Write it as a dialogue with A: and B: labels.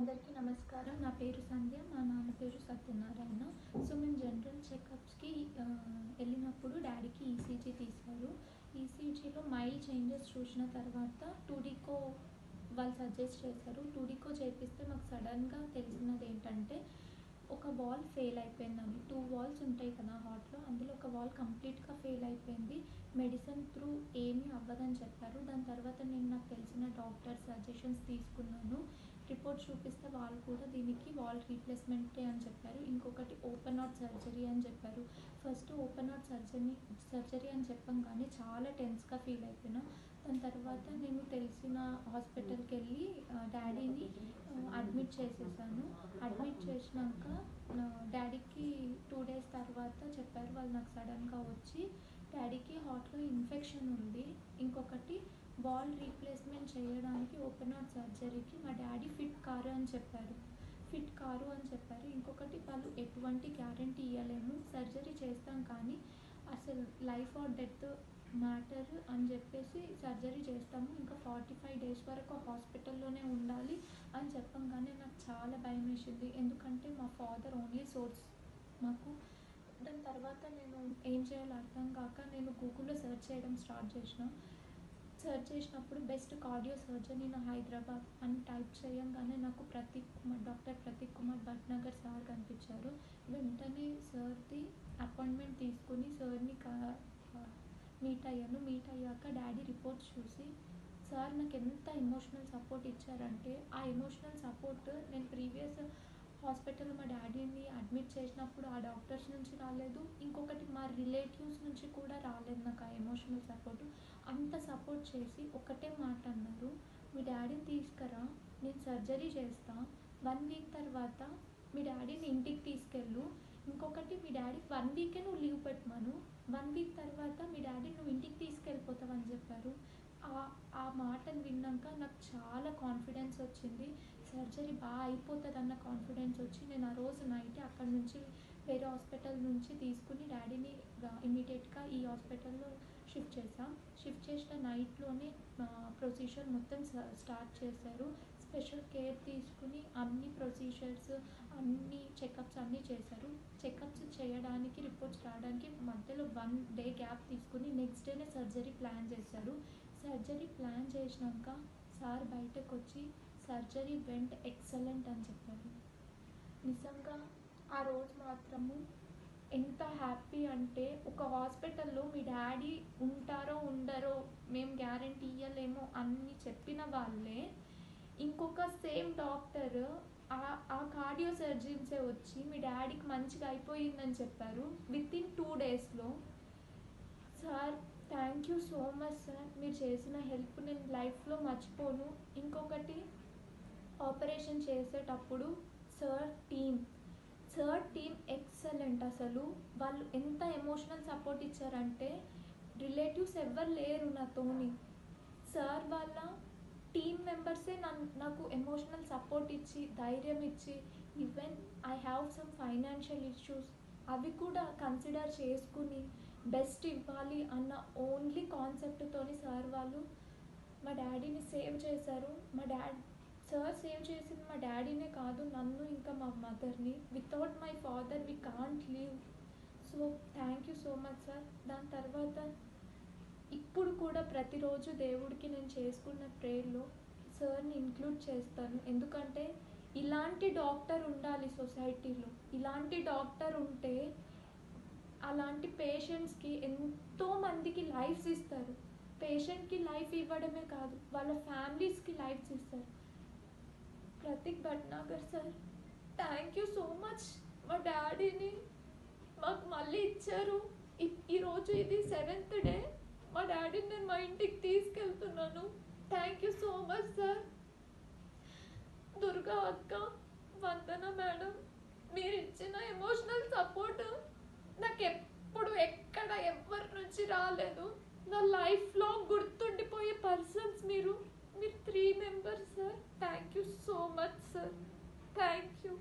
A: అందరికీ నమస్కారం. నా పేరు సంధ్య. మా నాన్న పేరు సత్యనారాయణ. సో మేము జనరల్ చెకప్స్కి వెళ్ళినప్పుడు డాడీకి ఈసీజీ తీశారు. ఈసీజీలో మైల్డ్ చేంజెస్ చూసిన తర్వాత టూడికో వాళ్ళు సజెస్ట్ చేశారు. టూడికో చేపిస్తే మాకు సడన్గా తెలిసినది ఏంటంటే ఒక వాల్ ఫెయిల్ అయిపోయిందని. 2 వాల్స్ ఉంటాయి కదా హార్ట్లో, అందులో ఒక వాల్ కంప్లీట్గా ఫెయిల్ అయిపోయింది. మెడిసిన్ త్రూ ఏమీ అవ్వదని చెప్పారు. దాని తర్వాత నేను నాకు తెలిసిన డాక్టర్ సజెషన్స్ తీసుకున్నాను. రిపోర్ట్స్ చూపిస్తే వాళ్ళు కూడా దీనికి వాల్ రీప్లేస్మెంటే అని చెప్పారు. ఇంకొకటి ఓపెన్ హార్ట్ సర్జరీ అని చెప్పారు. ఫస్ట్ ఓపెన్ హార్ట్ సర్జరీ అని చెప్పంగానే చాలా టెన్స్గా ఫీల్ అయిపోయినా. దాని తర్వాత నేను తెలిసిన హాస్పిటల్కి వెళ్ళి డాడీని అడ్మిట్ చేసేసాను. అడ్మిట్ చేసినాక డాడీకి 2 days తర్వాత చెప్పారు వాళ్ళు నాకు సడన్గా వచ్చి, డాడీకి హార్ట్లో ఇన్ఫెక్షన్ ఉంది, ఇంకొకటి వాల్ రీప్లేస్మెంట్ చేయడానికి ఓపెన్ హార్ట్ సర్జరీకి మా డాడీ ఫిట్ కారు అని చెప్పారు. ఇంకొకటి వాళ్ళు ఎటువంటి గ్యారంటీ ఇవ్వలేము, సర్జరీ చేస్తాం కానీ అసలు లైఫ్ ఆర్ డెత్ మ్యాటర్ అని చెప్పేసి సర్జరీ చేస్తాము, ఇంకా 45 days వరకు హాస్పిటల్లోనే ఉండాలి అని చెప్పంగానే నాకు చాలా భయం వేసింది. ఎందుకంటే మా ఫాదర్ ఓన్లీ సోర్స్ మాకు. దాని తర్వాత నేను ఏం చేయాలో అర్థం కాక నేను గూగుల్లో సెర్చ్ చేయడం స్టార్ట్ చేసినప్పుడు best cardio surgeon in Hyderabad అని టైప్ చేయంగానే నాకు డాక్టర్ ప్రతీక్ కుమార్ భట్నగర్ సార్ కనిపించారు. వెంటనే సార్ది అపాయింట్మెంట్ తీసుకుని సార్ని మీట్ అయ్యాక డాడీ రిపోర్ట్స్ చూసి సార్ నాకు ఎంత ఎమోషనల్ సపోర్ట్ ఇచ్చారంటే, ఆ ఎమోషనల్ సపోర్ట్ నేను ప్రీవియస్ హాస్పిటల్ మా డాడీని అడ్మిట్ చేసినప్పుడు ఆ డాక్టర్స్ నుంచి రాలేదు, ఇంకొకటి మా రిలేటివ్స్ నుంచి కూడా రాలేదు నాకు ఆ ఎమోషనల్ సపోర్టు. అంత సపోర్ట్ చేసి ఒకటే మాట అన్నారు, మీ డాడీని తీసుకురా, నేను సర్జరీ చేస్తా, 1 week తర్వాత మీ డాడీని ఇంటికి తీసుకెళ్ళు, ఇంకొకటి మీ డాడీకి 1 week నువ్వు లీవ్ పెట్టమను, 1 week తర్వాత మీ డాడీని నువ్వు ఇంటికి తీసుకెళ్ళిపోతావు అని చెప్పారు. ఆ మాటను విన్నాక నాకు చాలా కాన్ఫిడెన్స్ వచ్చింది. సర్జరీ బాగా అయిపోతుంది అన్న కాన్ఫిడెన్స్ వచ్చి నేను ఆ రోజు నైట్ అక్కడి నుంచి వేరే హాస్పిటల్ నుంచి తీసుకుని డాడీని ఇమీడియట్గా ఈ హాస్పిటల్లో షిఫ్ట్ చేసిన నైట్లోనే ప్రొసీజర్ మొత్తం స్టార్ట్ చేశారు. స్పెషల్ కేర్ తీసుకుని అన్ని ప్రొసీజర్స్ అన్ని చెకప్స్ అన్నీ చేశారు. చెకప్స్ చేయడానికి రిపోర్ట్స్ రావడానికి మధ్యలో 1 day గ్యాప్ తీసుకుని నెక్స్ట్ డేనే సర్జరీ ప్లాన్ చేశారు. సర్జరీ ప్లాన్ చేసినాక సార్ బయటకు వచ్చి సర్జరీ వెంట్ ఎక్సలెంట్ అని చెప్పారు. నిజంగా ఆ రోజు మాత్రము ఎంత హ్యాపీ అంటే, ఒక హాస్పిటల్లో మీ డాడీ ఉంటారో ఉండరో మేము గ్యారంటీ ఇవ్వలేమో అన్ని చెప్పిన వాళ్ళే ఇంకొక సేమ్ డాక్టర్ ఆ కార్డియో సర్జన్సే వచ్చి మీ డాడీకి మంచిగా అయిపోయిందని చెప్పారు వితిన్ 2 daysలో. Sir thank you so much sir, మీరు చేసిన హెల్ప్ నేను లైఫ్లో మర్చిపోను. ఇంకొకటి ఆపరేషన్ చేసేటప్పుడు సార్ టీమ్ ఎక్సలెంట్. అసలు వాళ్ళు ఎంత ఎమోషనల్ సపోర్ట్ ఇచ్చారంటే రిలేటివ్స్ ఎవ్వరు లేరు నాతోని. సార్ వాళ్ళ టీమ్ మెంబర్సే నాకు ఎమోషనల్ సపోర్ట్ ఇచ్చి ధైర్యం ఇచ్చి, even I have some financial issues అవి కూడా కన్సిడర్ చేసుకుని బెస్ట్ ఇవ్వాలి అన్న ఓన్లీ కాన్సెప్ట్తోని సార్ వాళ్ళు మా డాడీని సేవ్ చేశారు. సార్ సేవ్ చేసింది మా డాడీనే కాదు, నన్ను ఇంకా మా మదర్ని. Without my father we can't live. So thank you so much sir. దాని తర్వాత ఇప్పుడు కూడా ప్రతిరోజు దేవుడికి నేను చేసుకున్న ప్రేయర్లో సార్ని ఇంక్లూడ్ చేస్తాను. ఎందుకంటే ఇలాంటి డాక్టర్ ఉండాలి సొసైటీలో. ఇలాంటి డాక్టర్ ఉంటే అలాంటి పేషెంట్స్కి ఎంతోమందికి లైఫ్స్ ఇస్తారు. పేషెంట్కి లైఫ్ ఇవ్వడమే కాదు, వాళ్ళ ఫ్యామిలీస్కి లైఫ్స్ ఇస్తారు. Prateek Bhatnagar sir, thank you so much. మా డాడీని మాకు మళ్ళీ ఇచ్చారు. ఈరోజు ఇది 7th day. మా డాడీని నేను మా ఇంటికి తీసుకెళ్తున్నాను. Thank you so much sir. Durga అక్క, వందన మేడం, మీరు ఇచ్చిన ఎమోషనల్ సపోర్ట్ నాకు ఎప్పుడు ఎక్కడ ఎవరి నుంచి రాలేదు. నా లైఫ్లో గుర్తుండిపోయే పర్సన్స్ మీరు 3 members sir. Thank you so much sir. Thank you.